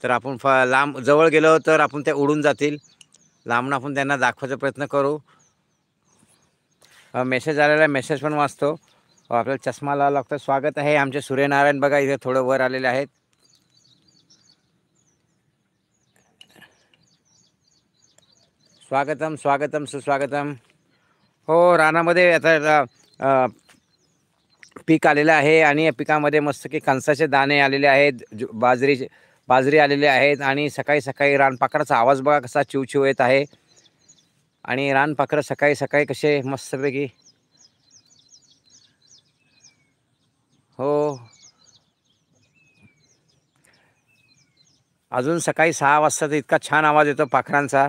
तर आपण लांब जवळ गेलो तर आपण ते उडून जातील. लांबून आपण त्यांना दाखवायचा प्रयत्न करू. मेसेज आलेला मेसेज पण वाचतो. आपल्याला चष्मा लावावा लागतो. स्वागत आहे आमचे सूर्यनारायण बघा इथे थोडं वर आलेले आहेत. स्वागतम स्वागतम सुस्वागतम. हो, रानामध्ये आता पीक आलेलं आहे आणि या पिकामध्ये मस्त की कणसाचे दाणे आलेले आहेत, बाजरी आलेली आहेत आणि सकाळी सकाळी रानपाखराचा आवाज बघा कसा चिवचिव येत आहे. आणि रानपाखरं सकाळी सकाळी कसे मस्तपैकी हो अजून सकाळी 6 वाजता तर इतका छान आवाज येतो पाखरांचा.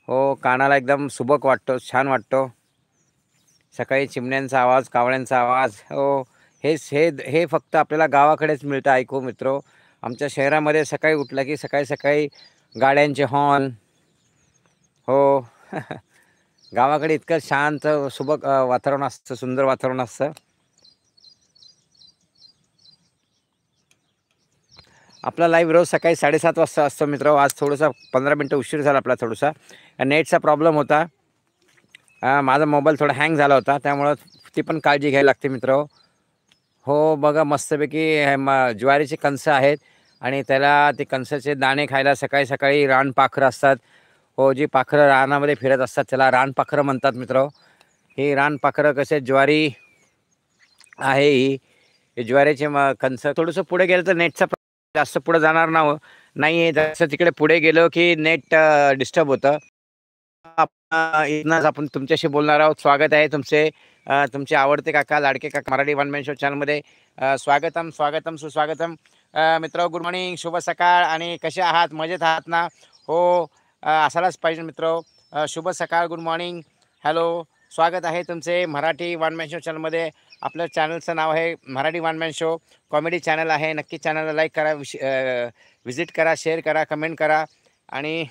हो, कानाला एकदम सुबक वाटतो, छान वाटतो. सकाळी चिमण्यांचा आवाज, कावळ्यांचा आवाज. हो, हे फक्त आपल्याला गावाकडेच मिळतं ऐकू मित्रो. आमच्या शहरामध्ये सकाळी उठलं की सकाळी सकाळी गाड्यांचे हॉर्न. हो गावाकडे इतकं शांत सुबक वातावरण असतं, सुंदर वातावरण असतं. आपला लाईव्ह रोज सकाळी 7:30 वाजता असतो मित्र. आज थोडंसं 15 मिनटं उशीर झाला आपला. थोडासा नेटचा प्रॉब्लेम होता. माझा मोबाईल थोडा हँग झाला होता, त्यामुळं ती पण काळजी घ्यायला लागते मित्र. हो, बघा मस्तपैकी ज्वारीचे कणसं आहेत आणि त्याला ते कणसाचे दाणे खायला सकाळी सकाळी रानपाखरं असतात. हो, जी पाखरं रानामध्ये फिरत असतात त्याला रानपाखरं म्हणतात मित्र. ही रानपाखरं कसे ज्वारी आहे ही ज्वारीचे कणसं. थोडंसं पुढे गेलं तर नेटचा जास्त पुढे जाणार नाही आहे. जसं तिकडे पुढे गेलो की नेट डिस्टर्ब होतं. इथनंच आपण तुमच्याशी बोलणार आहोत. स्वागत आहे तुमचे आवडते काका, लाडके काका मराठी वन मॅन शो चॅनलमध्ये. स्वागतम स्वागतम सुस्वागतम. मित्र गुड मॉर्निंग, शुभ सकाळ. आणि कसे आहात? मजेत आहात ना? हो, असायलाच पाहिजे मित्र. शुभ सकाळ, गुड मॉर्निंग, हॅलो. स्वागत आहे तुमचे मराठी वन मॅन शो चॅनलमध्ये. आपलं चॅनलचं नाव आहे Marathi one man show. Comedy channel आहे. नक्की चॅनलला लाईक करा, विजिट करा, शेअर करा, कमेंट करा. आणि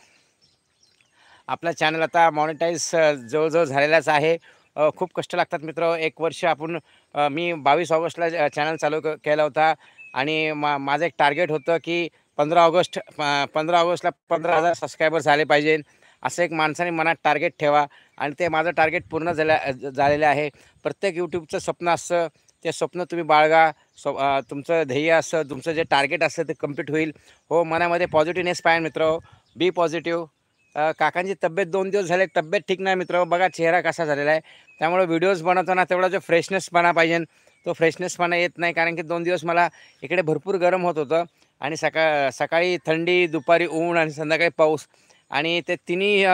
आपला चॅनल आता मॉनिटाईज जवळजवळ झालेलाच आहे. खूप कष्ट लागतात मित्र. 1 वर्ष आपण मी 22 ऑगस्टला चॅनल चालू केला होता आणि माझं एक टार्गेट होतं की 15 ऑगस्टला 15,000 सबस्क्रायबर्स झाले पाहिजे. असं एक माणसाने मनात टार्गेट ठेवा आणि ते माझं टार्गेट पूर्ण झालेलं आहे. प्रत्येक यूट्यूबचं स्वप्न असतं, ते स्वप्न तुम्ही बाळगा. तुमचं ध्येय असतं, तुमचं जे टार्गेट असतं ते कंप्लीट होईल. हो, मनामध्ये पॉझिटिव्हनेस पाहिजे मित्र. बी पॉझिटिव्ह. काकांची तब्येत 2 दिवस झाले, तब्येत ठीक नाही मित्र. बघा चेहरा कसा झालेला आहे. त्यामुळे व्हिडिओज बनवताना तेवढा जो फ्रेशनेसपणा पाहिजे, तो फ्रेशनेसपणा येत नाही. कारण की 2 दिवस मला इकडे भरपूर गरम होत होतं आणि सकाळी थंडी, दुपारी ऊन आणि संध्याकाळी पाऊस. आणि ते तिन्ही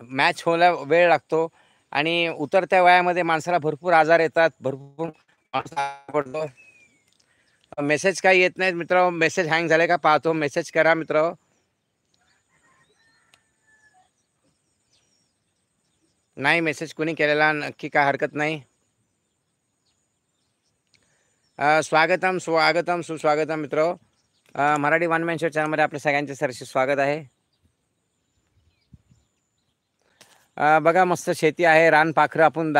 मॅच व्हायला वेळ लागतो. आणि उतरत्या वयामध्ये माणसाला भरपूर आजार येतात, भरपूर पडतो. मेसेज काही येत नाहीत मित्र. मेसेज हँग झाले का पाहतो. मेसेज करा मित्र. नाही मेसेज कोणी केलेला नक्की काय हरकत नाही. स्वागतम स्वागतम सुस्वागतम मित्र. मराठी वन मॅन शो चॅनलमध्ये आपल्या सगळ्यांचे सरसे स्वागत आहे. बघा मस्त शेती आहे, रानपाखरं. आपण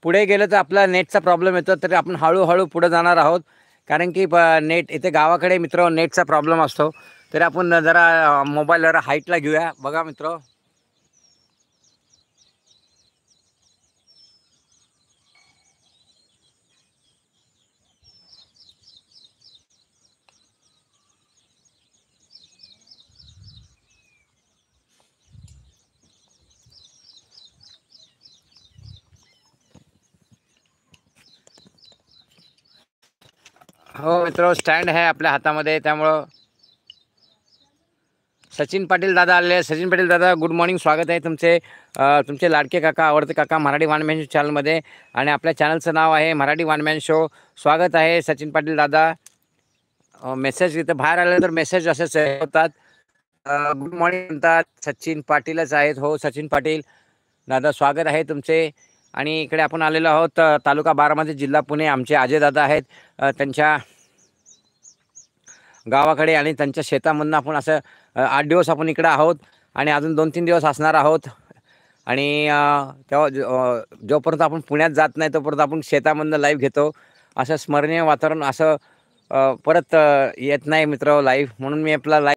पुढे गेलं तर आपला नेटचा प्रॉब्लेम येतो, तरी आपण हळूहळू पुढे जाणार आहोत. कारण की नेट इथे गावाकडे मित्र नेटचा प्रॉब्लेम असतो. तरी आपण जरा मोबाईल जरा हाईटला घेऊया. बघा मित्र, हो मित्र स्टँड आहे आपल्या हातामध्ये. त्यामुळं सचिन पाटील दादा आले. सचिन पाटील दादा गुड मॉर्निंग, स्वागत आहे तुमचे लाडके काका, आवडते काका मराठी वन मॅन शो चॅनलमध्ये. आणि आपल्या चॅनलचं नाव आहे मराठी वन मॅन शो. स्वागत आहे सचिन पाटील दादा. मेसेज इथं बाहेर आले तर मेसेज असेच होतात. गुड मॉर्निंग म्हणतात. सचिन पाटीलच आहेत. हो सचिन पाटील दादा स्वागत आहे तुमचे. आणि इकडे आपण आलेलो आहोत तालुका बारामती, जिल्हा पुणे. आमचे अजय दादा आहेत त्यांच्या गावाकडे आणि त्यांच्या शेतामधून आपण असं 8 दिवस आपण इकडे आहोत आणि अजून 2-3 दिवस असणार आहोत. आणि तेव्हा जोपर्यंत आपण पुण्यात जात नाही तोपर्यंत आपण शेतामधनं लाईव्ह घेतो. असं स्मरणीय वातावरण, असं परत येत नाही मित्र लाईव्ह, म्हणून मी आपला